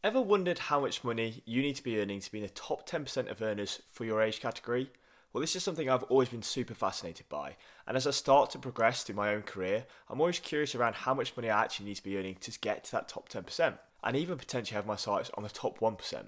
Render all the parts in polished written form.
Ever wondered how much money you need to be earning to be in the top 10% of earners for your age category? Well, this is something I've always been super fascinated by, and as I start to progress through my own career, I'm always curious around how much money I actually need to be earning to get to that top 10%, and even potentially have my sights on the top 1%.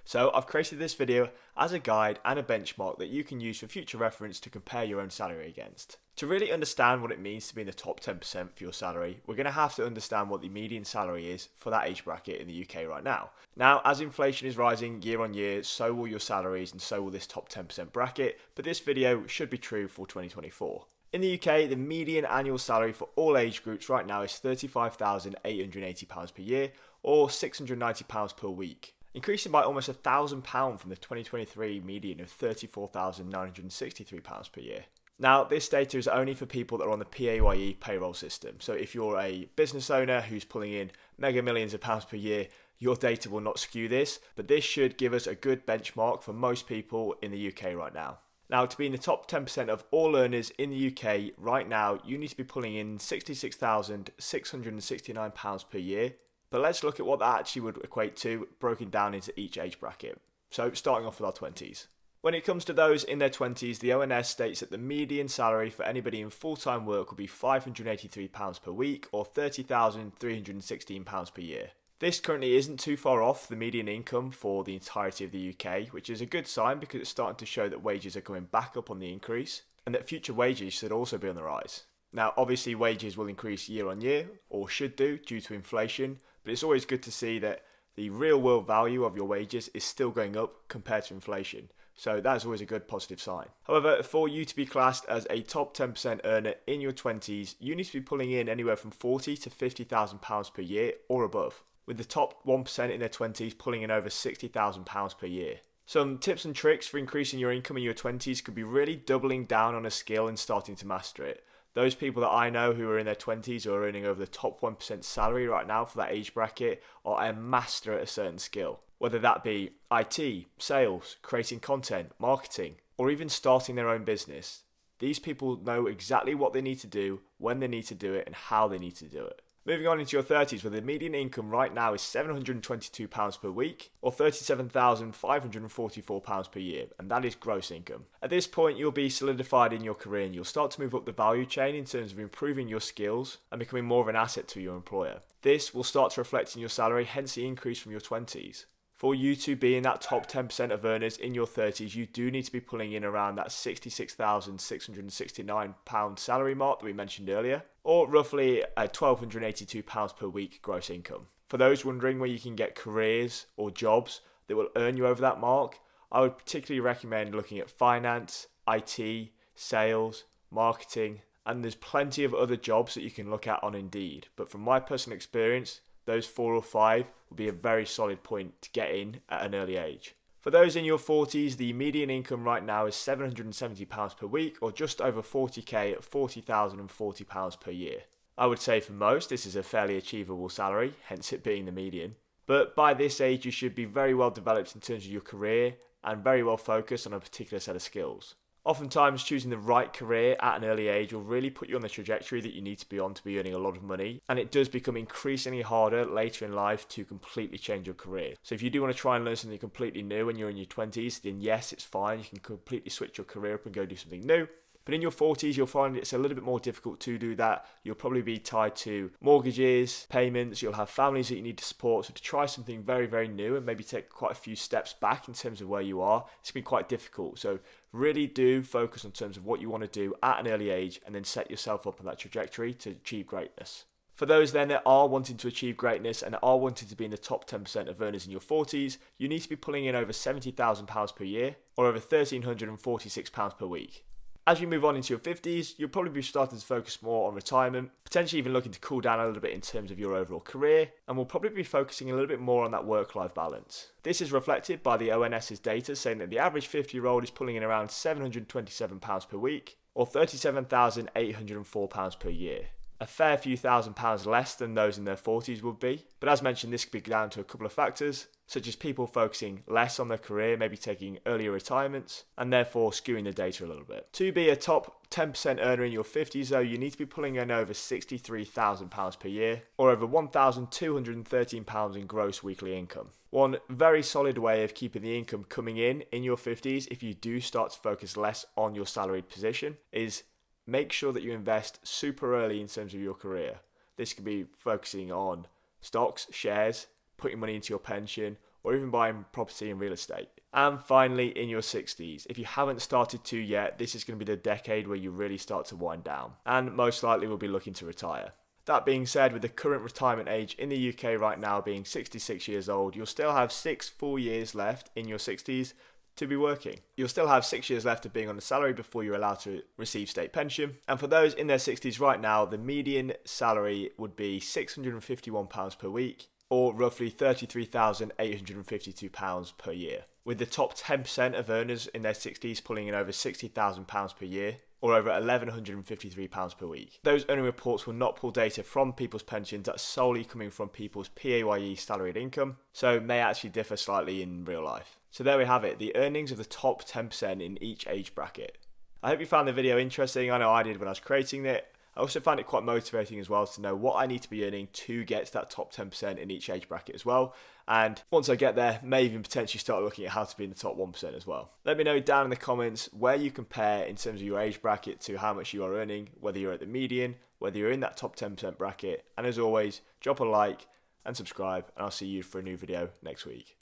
So I've created this video as a guide and a benchmark that you can use for future reference to compare your own salary against. To really understand what it means to be in the top 10% for your salary, we're going to have to understand what the median salary is for that age bracket in the UK right now. Now, as inflation is rising year on year, so will your salaries and so will this top 10% bracket, but this video should be true for 2024. In the UK, the median annual salary for all age groups right now is £35,880 per year, or £690 per week, increasing by almost £1,000 from the 2023 median of £34,963 per year. Now, this data is only for people that are on the PAYE payroll system. So if you're a business owner who's pulling in mega millions of pounds per year, your data will not skew this, but this should give us a good benchmark for most people in the UK right now. Now, to be in the top 10% of all earners in the UK right now, you need to be pulling in £66,669 per year. But let's look at what that actually would equate to, broken down into each age bracket. So starting off with our 20s. When it comes to those in their 20s, the ONS states that the median salary for anybody in full-time work will be £583 per week, or £30,316 per year. This currently isn't too far off the median income for the entirety of the UK, which is a good sign because it's starting to show that wages are coming back up on the increase, and that future wages should also be on the rise. Now, obviously wages will increase year on year, or should do, due to inflation, but it's always good to see that the real world value of your wages is still going up compared to inflation. So that's always a good positive sign. However, for you to be classed as a top 10% earner in your 20s, you need to be pulling in anywhere from £40,000 to £50,000 per year or above, with the top 1% in their 20s pulling in over £60,000 per year. Some tips and tricks for increasing your income in your 20s could be really doubling down on a skill and starting to master it. Those people that I know who are in their 20s or are earning over the top 1% salary right now for that age bracket are a master at a certain skill. Whether that be IT, sales, creating content, marketing, or even starting their own business. These people know exactly what they need to do, when they need to do it, and how they need to do it. Moving on into your 30s, where the median income right now is £722 per week, or £37,544 per year, and that is gross income. At this point, you'll be solidified in your career and you'll start to move up the value chain in terms of improving your skills and becoming more of an asset to your employer. This will start to reflect in your salary, hence the increase from your 20s. For you to be in that top 10% of earners in your 30s, you do need to be pulling in around that £66,669 salary mark that we mentioned earlier, or roughly £1,282 per week gross income. For those wondering where you can get careers or jobs that will earn you over that mark, I would particularly recommend looking at finance, IT, sales, marketing, and there's plenty of other jobs that you can look at on Indeed. But from my personal experience, those 4 or 5 will be a very solid point to get in at an early age. For those in your 40s, the median income right now is £770 per week, or just over 40k at £40,040 per year. I would say for most this is a fairly achievable salary, hence it being the median. But by this age you should be very well developed in terms of your career and very well focused on a particular set of skills. Oftentimes, choosing the right career at an early age will really put you on the trajectory that you need to be on to be earning a lot of money, and it does become increasingly harder later in life to completely change your career. So if you do want to try and learn something completely new when you're in your 20s, then yes, it's fine, you can completely switch your career up and go do something new. But in your 40s, you'll find it's a little bit more difficult to do that. You'll probably be tied to mortgages, payments, you'll have families that you need to support. So to try something very, very new and maybe take quite a few steps back in terms of where you are, it's going to be quite difficult. So really do focus on terms of what you want to do at an early age and then set yourself up on that trajectory to achieve greatness. For those then that are wanting to achieve greatness and are wanting to be in the top 10% of earners in your 40s, you need to be pulling in over £70,000 per year or over £1,346 per week. As you move on into your 50s, you'll probably be starting to focus more on retirement, potentially even looking to cool down a little bit in terms of your overall career, and will probably be focusing a little bit more on that work-life balance. This is reflected by the ONS's data saying that the average 50-year-old is pulling in around £727 per week, or £37,804 per year. a fair few £1,000s less than those in their 40s would be. But as mentioned, this could be down to a couple of factors, such as people focusing less on their career, maybe taking earlier retirements, and therefore skewing the data a little bit. To be a top 10% earner in your 50s though, you need to be pulling in over £63,000 per year, or over £1,213 in gross weekly income. One very solid way of keeping the income coming in your 50s, if you do start to focus less on your salaried position, is make sure that you invest super early in terms of your career. This could be focusing on stocks, shares, putting money into your pension, or even buying property and real estate. And finally, in your 60s, if you haven't started to yet, this is going to be the decade where you really start to wind down, and most likely will be looking to retire. That being said, with the current retirement age in the UK right now being 66 years old, you'll still have 6 full years left in your 60s to be working. You'll still have 6 years left of being on a salary before you're allowed to receive state pension. And for those in their 60s right now, the median salary would be £651 per week, or roughly £33,852 per year, with the top 10% of earners in their 60s pulling in over £60,000 per year, or over £1,153 per week. Those earning reports will not pull data from people's pensions that's solely coming from people's PAYE salaried income, so may actually differ slightly in real life. So there we have it, the earnings of the top 10% in each age bracket. I hope you found the video interesting. I know I did when I was creating it. I also find it quite motivating as well to know what I need to be earning to get to that top 10% in each age bracket as well. And once I get there, may even potentially start looking at how to be in the top 1% as well. Let me know down in the comments where you compare in terms of your age bracket to how much you are earning, whether you're at the median, whether you're in that top 10% bracket. And as always, drop a like and subscribe, and I'll see you for a new video next week.